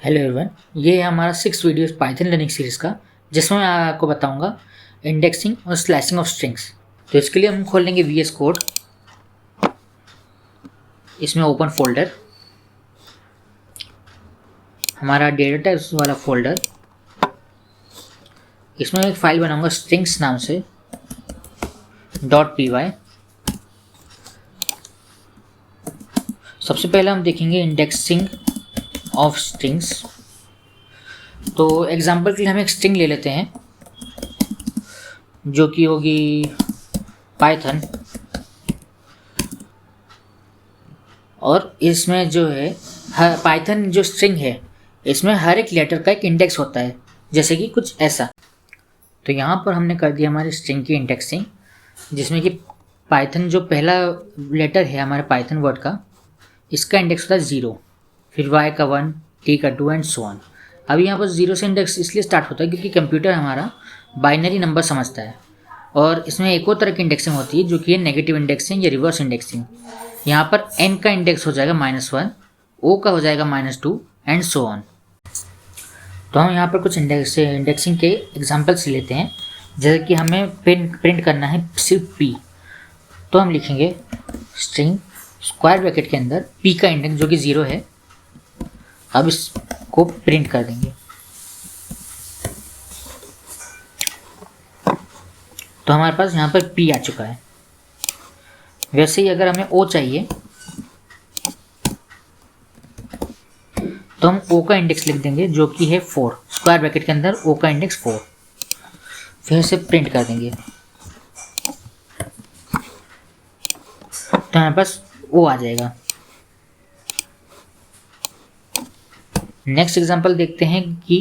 Hello everyone, ये है हमारा 6 वीडियोस पाइथन लर्निंग सीरीज़ का, जिसमें मैं आपको बताऊंगा इंडेक्सिंग और स्लैशिंग ऑफ स्ट्रिंग्स। तो इसके लिए हम खोल लेंगे VS कोड, इसमें ओपन फोल्डर, हमारा डेटा टाइप्स वाला फोल्डर, इसमें एक फाइल बनाऊंगा स्ट्रिंग्स नाम से .py। सबसे पहले हम देखेंगे इंडेक्सिंग ऑफ स्ट्रिंग्स। तो एग्जांपल के लिए हम एक स्ट्रिंग ले लेते हैं जो कि होगी पाइथन, और इसमें जो है पाइथन जो स्ट्रिंग है इसमें हर एक लेटर का एक इंडेक्स होता है, जैसे कि कुछ ऐसा। तो यहाँ पर हमने कर दिया हमारी स्ट्रिंग की इंडेक्सिंग, जिसमें कि पाइथन जो पहला लेटर है हमारे पाइथन वर्ड का, इसका इंडेक्स होता है 0, फिर y का 1, t का 2 एंड सो ऑन। अभी यहाँ पर 0 से इंडेक्स इसलिए स्टार्ट होता है क्योंकि कंप्यूटर हमारा बाइनरी नंबर समझता है, और इसमें एक और तरह की इंडेक्सिंग होती है जो कि है नेगेटिव इंडेक्सिंग या रिवर्स इंडेक्सिंग। यहाँ पर n का इंडेक्स हो जाएगा -1, o का हो जाएगा -2 एंड सो ऑन। तो हम यहाँ पर कुछ इंडेक्सिंग के एग्जाम्पल्स लेते हैं, जैसे कि हमें प्रिंट करना है सिर्फ p। तो हम लिखेंगे स्ट्रिंग स्क्वायर ब्रैकेट के अंदर p का इंडेक्स जो कि 0 है। अब इसको प्रिंट कर देंगे। तो हमारे पास यहाँ पर p आ चुका है। वैसे ही अगर हमें o चाहिए तो हम o का इंडेक्स लिख देंगे जो कि है 4, स्क्वायर ब्रैकेट के अंदर o का इंडेक्स 4, फिर इसे प्रिंट कर देंगे। तो हमारे पास o आ जाएगा। नेक्स्ट एग्जांपल देखते हैं कि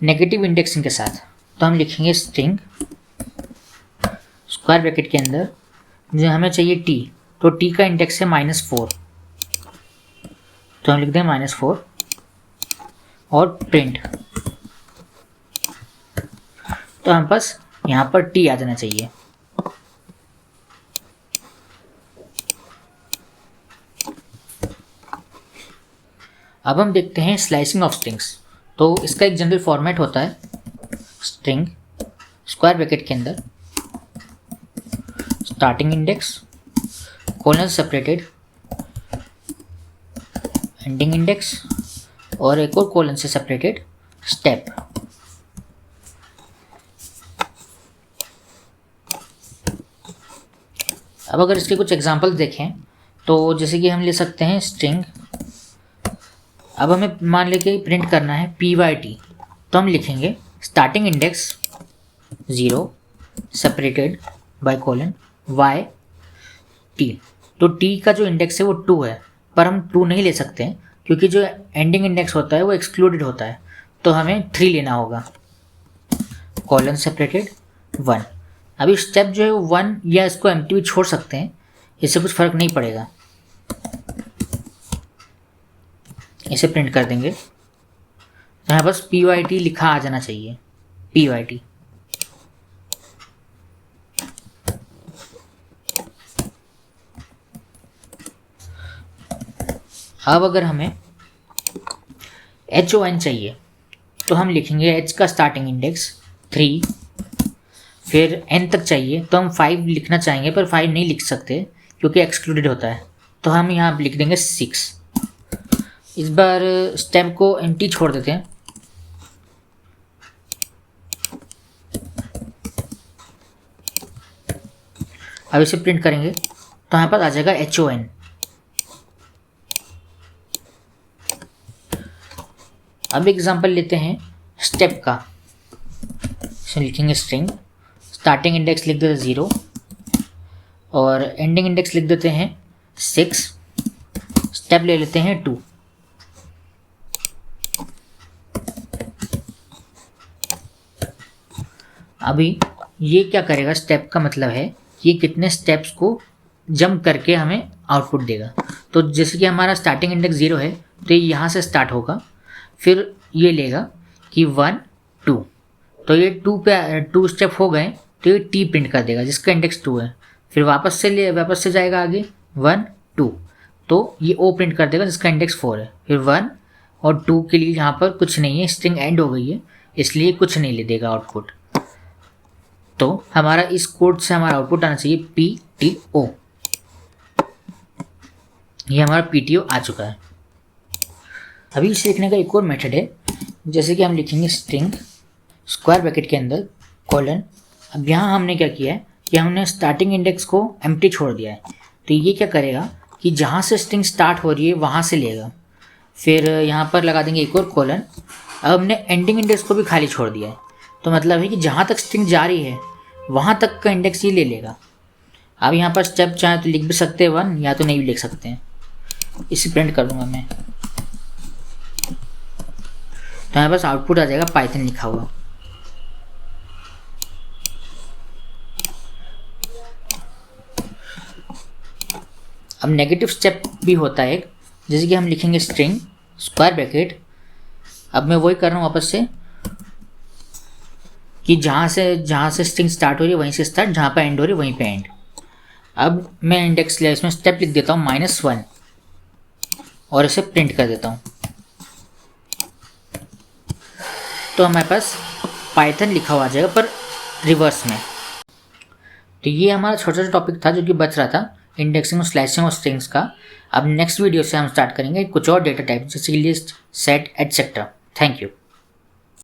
नेगेटिव इंडेक्सिंग के साथ। तो हम लिखेंगे स्ट्रिंग स्क्वायर ब्रैकेट के अंदर जो हमें चाहिए t, तो t का इंडेक्स है -4, तो हम लिख दें -4 और प्रिंट। तो हम पास यहाँ पर t आ जाना चाहिए। अब हम देखते हैं स्लाइसिंग ऑफ स्ट्रिंग्स। तो इसका एक जनरल फॉर्मेट होता है स्ट्रिंग स्क्वायर ब्रैकेट के अंदर starting index colon separated ending index और एक और कोलन से सेपरेटेड स्टेप। अब अगर इसके कुछ एग्जांपल देखें तो जैसे कि हम ले सकते हैं स्ट्रिंग, अब हमें मान लेके प्रिंट करना है pyt, तो हम लिखेंगे starting index 0 separated by colon y t। तो t का जो इंडेक्स है वो 2 है, पर हम 2 नहीं ले सकते हैं क्योंकि जो एंडिंग इंडेक्स होता है वो एक्सक्लूडेड होता है, तो हमें 3 लेना होगा। Colon separated 1। अभी स्टेप जो है 1 या इसको एम्प्टी भी छोड़ सकते हैं, इससे कुछ फ़र्क नहीं पड़ेगा। इसे प्रिंट कर देंगे। तो यहाँ बस pyt लिखा आ जाना चाहिए, pyt। अब अगर हमें HON चाहिए तो हम लिखेंगे h का स्टार्टिंग इंडेक्स 3, फिर n तक चाहिए तो हम 5 लिखना चाहेंगे, पर 5 नहीं लिख सकते क्योंकि एक्सक्लूडेड होता है, तो हम यहाँ लिख देंगे 6। इस बार स्टेप को एम्प्टी छोड़ देते हैं। अब इसे प्रिंट करेंगे तो यहाँ पर आ जाएगा HON। अब एग्जांपल लेते हैं स्टेप का। इसमें लिखेंगे स्ट्रिंग स्टार्टिंग इंडेक्स लिख देते 0 और एंडिंग इंडेक्स लिख देते हैं 6, स्टेप ले लेते हैं 2। अभी ये क्या करेगा, स्टेप का मतलब है कि ये कितने स्टेप्स को जंप करके हमें आउटपुट देगा। तो जैसे कि हमारा स्टार्टिंग इंडेक्स 0 है तो ये यहाँ से स्टार्ट होगा, फिर ये लेगा कि 1 2, तो ये 2 स्टेप हो गए तो ये t प्रिंट कर देगा जिसका इंडेक्स 2 है, फिर वापस से जाएगा आगे 1 2, तो ये o प्रिंट कर देगा जिसका इंडेक्स 4 है, फिर 1 और 2 के लिए यहाँ पर कुछ नहीं है, स्ट्रिंग एंड हो गई है, इसलिए कुछ नहीं ले देगा आउटपुट। तो हमारा इस कोड से हमारा आउटपुट आना चाहिए PTO। ये हमारा PTO आ चुका है। अभी इसे लिखने का एक और मेथड है, जैसे कि हम लिखेंगे स्ट्रिंग स्क्वायर ब्रैकेट के अंदर कॉलन। अब यहाँ हमने क्या किया है कि हमने स्टार्टिंग इंडेक्स को एम्प्टी छोड़ दिया है, तो ये क्या करेगा कि जहाँ से स्ट्रिंग स्टार्ट हो रही है वहाँ से लेगा। फिर यहाँ पर लगा देंगे एक और कॉलन। अब हमने एंडिंग इंडेक्स को भी खाली छोड़ दिया है, तो मतलब है कि जहाँ तक स्ट्रिंग जा रही है वहाँ तक का इंडेक्स ये ले लेगा। अब यहाँ पर स्टेप चाहे तो लिख भी सकते हैं 1, या तो नहीं भी लिख सकते हैं। इसे प्रिंट कर दूंगा मैं, तो हमारे पास आउटपुट आ जाएगा पाइथन लिखा हुआ। अब नेगेटिव स्टेप भी होता है एक, जैसे कि हम लिखेंगे स्ट्रिंग स्क्वायर ब्रैकेट। अब मैं वही कर रहा हूँ वापस से कि जहाँ से स्ट्रिंग स्टार्ट हो रही है वहीं से स्टार्ट, जहाँ पर एंड हो रही है वहीं पे एंड। अब मैं इंडेक्स ले इसमें स्टेप लिख देता हूँ -1 और इसे प्रिंट कर देता हूँ। तो हमारे पास पाइथन लिखा हुआ आ जाएगा पर रिवर्स में। तो ये हमारा छोटा सा टॉपिक था जो कि बच रहा था, इंडेक्सिंग और स्लैशिंग और स्ट्रिंग्स का। अब नेक्स्ट वीडियो से हम स्टार्ट करेंगे कुछ और डेटा टाइप, जैसे list, set etcetera. Thank you.